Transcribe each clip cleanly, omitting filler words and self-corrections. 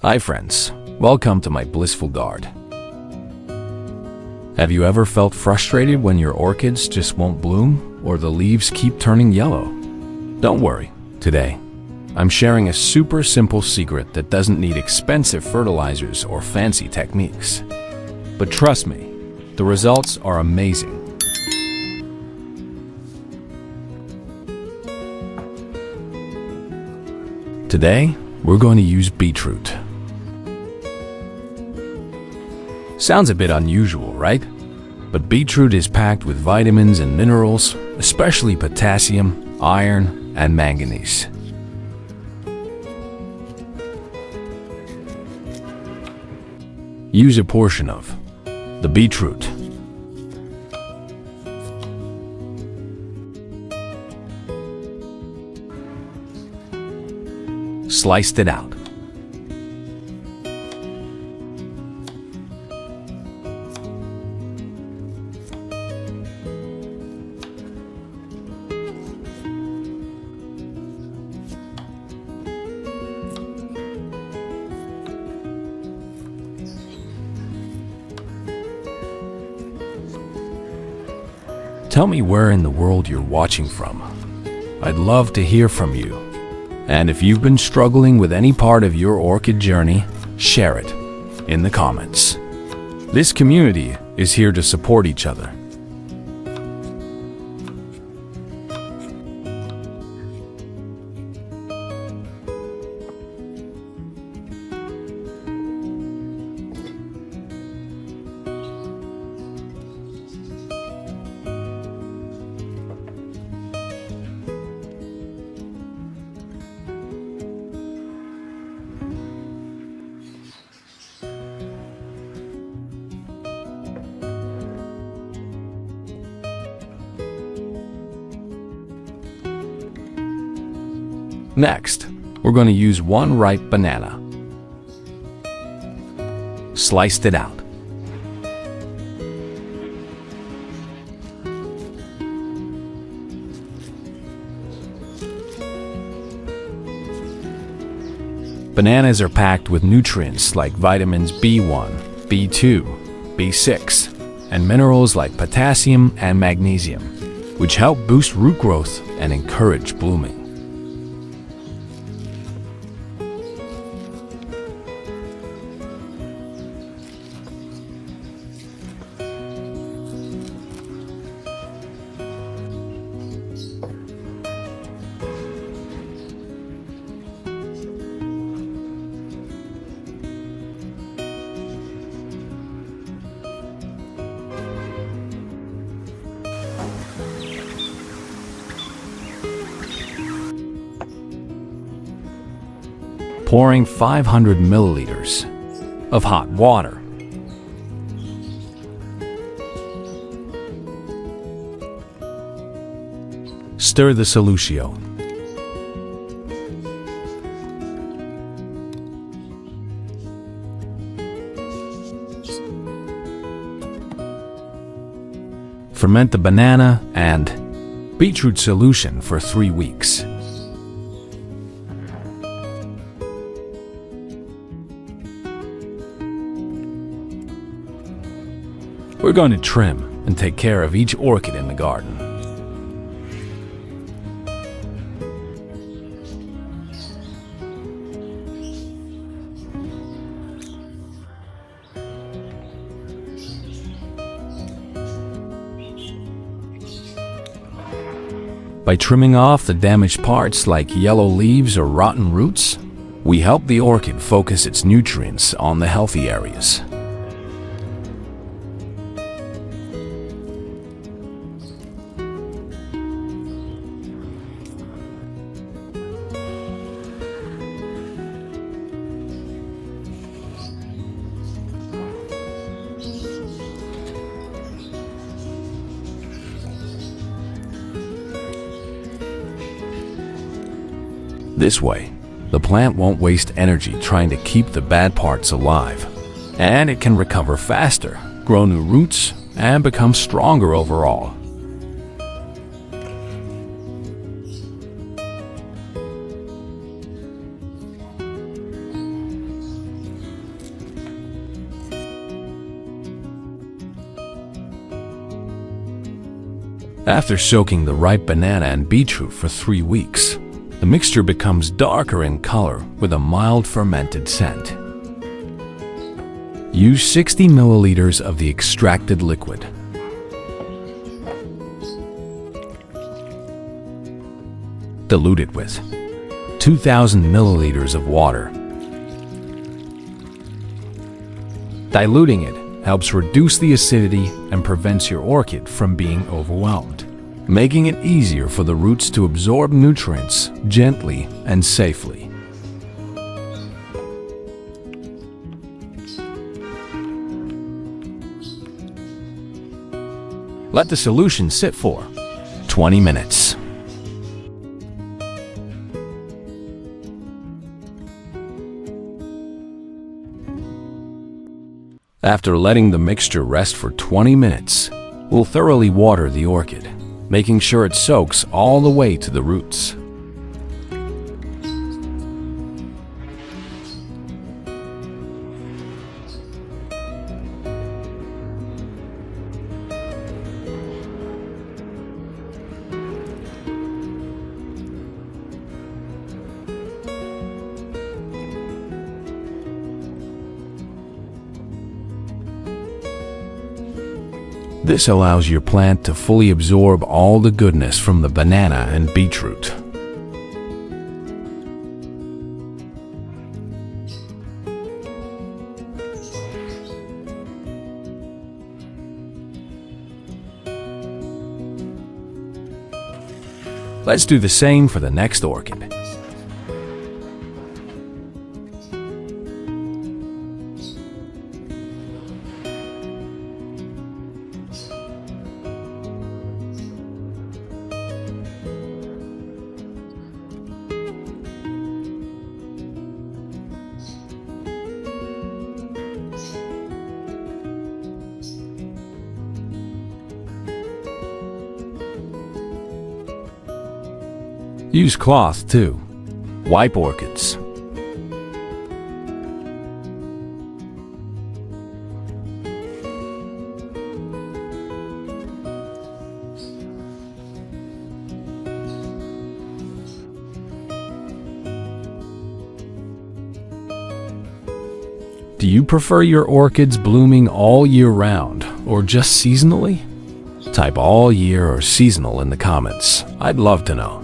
Hi friends, welcome to my Blissful Dart. Have you ever felt frustrated when your orchids just won't bloom or the leaves keep turning yellow? Don't worry, today I'm sharing a super simple secret that doesn't need expensive fertilizers or fancy techniques. But trust me, the results are amazing. Today, we're going to use beetroot. Sounds a bit unusual, right? But beetroot is packed with vitamins and minerals, especially potassium, iron, and manganese. Use a portion of the beetroot. Sliced it out. Tell me where in the world you're watching from. I'd love to hear from you. And if you've been struggling with any part of your orchid journey, share it in the comments. This community is here to support each other. Next, we're going to use one ripe banana. Sliced it out. Bananas are packed with nutrients like vitamins B1, B2, B6, and minerals like potassium and magnesium, which help boost root growth and encourage blooming. Pouring 500 milliliters of hot water. Stir the solution. Ferment the banana and beetroot solution for 3 weeks. We're going to trim and take care of each orchid in the garden. By trimming off the damaged parts like yellow leaves or rotten roots, we help the orchid focus its nutrients on the healthy areas. This way, the plant won't waste energy trying to keep the bad parts alive, and it can recover faster, grow new roots, and become stronger overall. After soaking the ripe banana and beetroot for 3 weeks, the mixture becomes darker in color with a mild fermented scent. Use 60 milliliters of the extracted liquid. Dilute it with 2,000 milliliters of water. Diluting it helps reduce the acidity and prevents your orchid from being overwhelmed, making it easier for the roots to absorb nutrients gently and safely. Let the solution sit for 20 minutes. After letting the mixture rest for 20 minutes, we'll thoroughly water the orchid, making sure it soaks all the way to the roots. This allows your plant to fully absorb all the goodness from the banana and beetroot. Let's do the same for the next orchid. Use cloth too. Wipe orchids. Do you prefer your orchids blooming all year round or just seasonally? Type all year or seasonal in the comments. I'd love to know.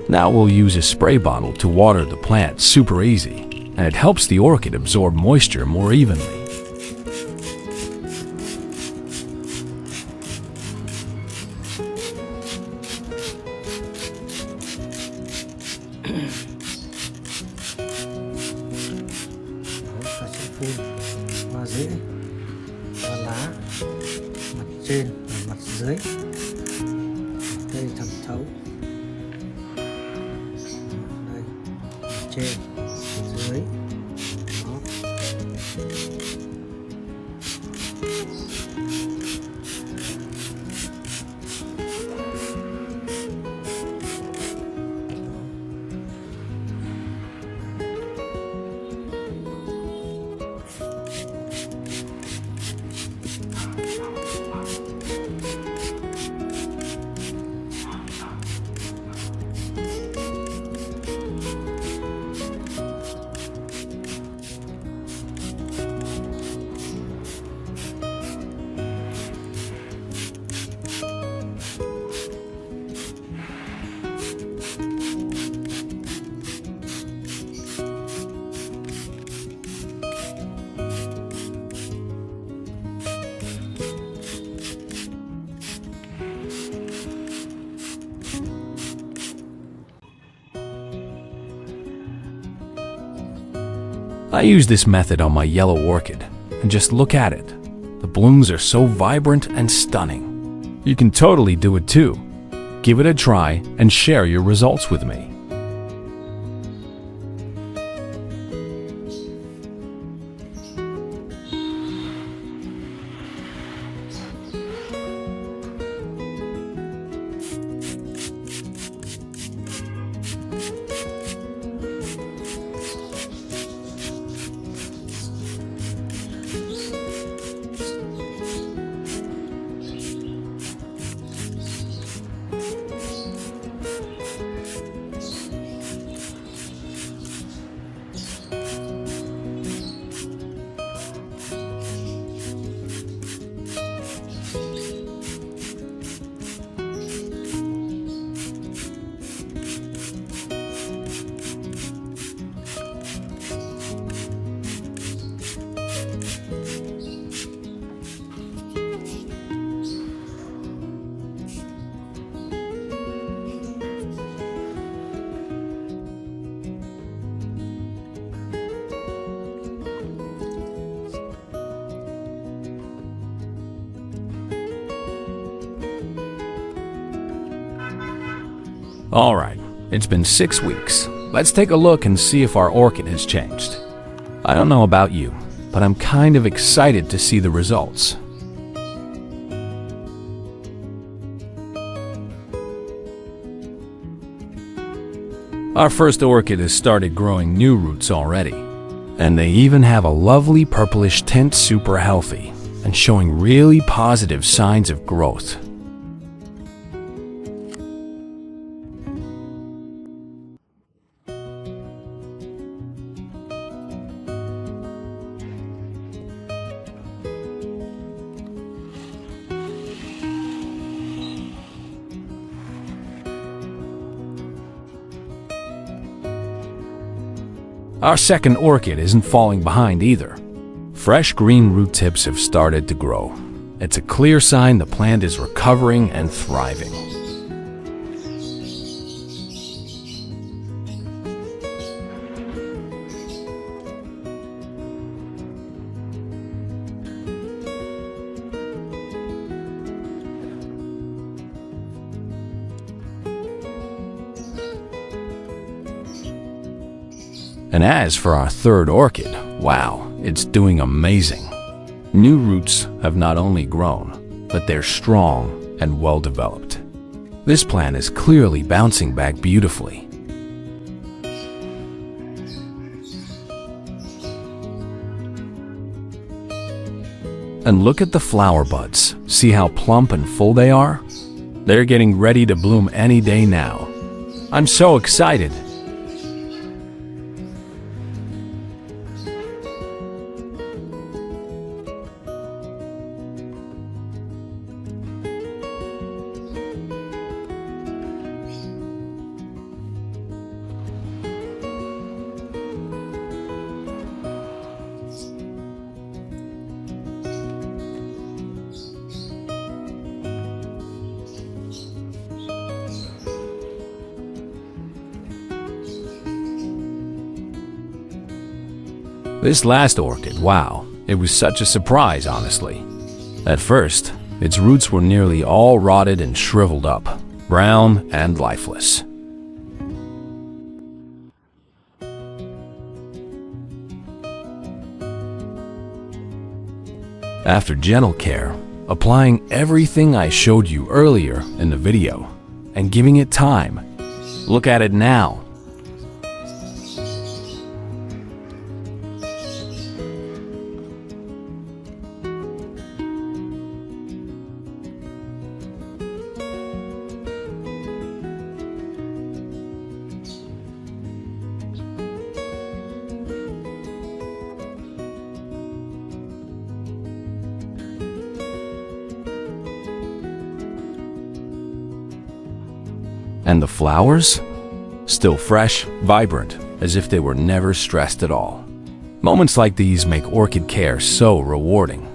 Now we'll use a spray bottle to water the plant super easy, and it helps the orchid absorb moisture more evenly. Và sẽ phun vào rễ và lá, mặt trên và mặt dưới. Đây thẩm thấu. Đây, mặt trên, dưới. Đó. I use this method on my yellow orchid, and just look at it. The blooms are so vibrant and stunning. You can totally do it too. Give it a try and share your results with me. All right, it's been 6 weeks. Let's take a look and see if our orchid has changed. I don't know about you, but I'm kind of excited to see the results. Our first orchid has started growing new roots already, and they even have a lovely purplish tint, super healthy, and showing really positive signs of growth. Our second orchid isn't falling behind either. Fresh green root tips have started to grow. It's a clear sign the plant is recovering and thriving. And as for our third orchid, wow, it's doing amazing. New roots have not only grown, but they're strong and well developed. This plant is clearly bouncing back beautifully. And look at the flower buds. See how plump and full they are? They're getting ready to bloom any day now. I'm so excited. This last orchid, wow, it was such a surprise, honestly. At first, its roots were nearly all rotted and shriveled up, brown and lifeless. After gentle care, applying everything I showed you earlier in the video, and giving it time, look at it now. And the flowers? Still fresh, vibrant, as if they were never stressed at all. Moments like these make orchid care so rewarding.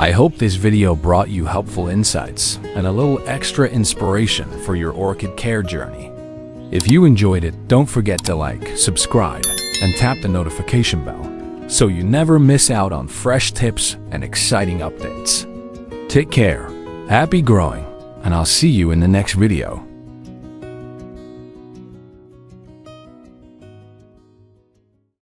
I hope this video brought you helpful insights and a little extra inspiration for your orchid care journey. If you enjoyed it, don't forget to like, subscribe, and tap the notification bell so you never miss out on fresh tips and exciting updates. Take care, happy growing, and I'll see you in the next video.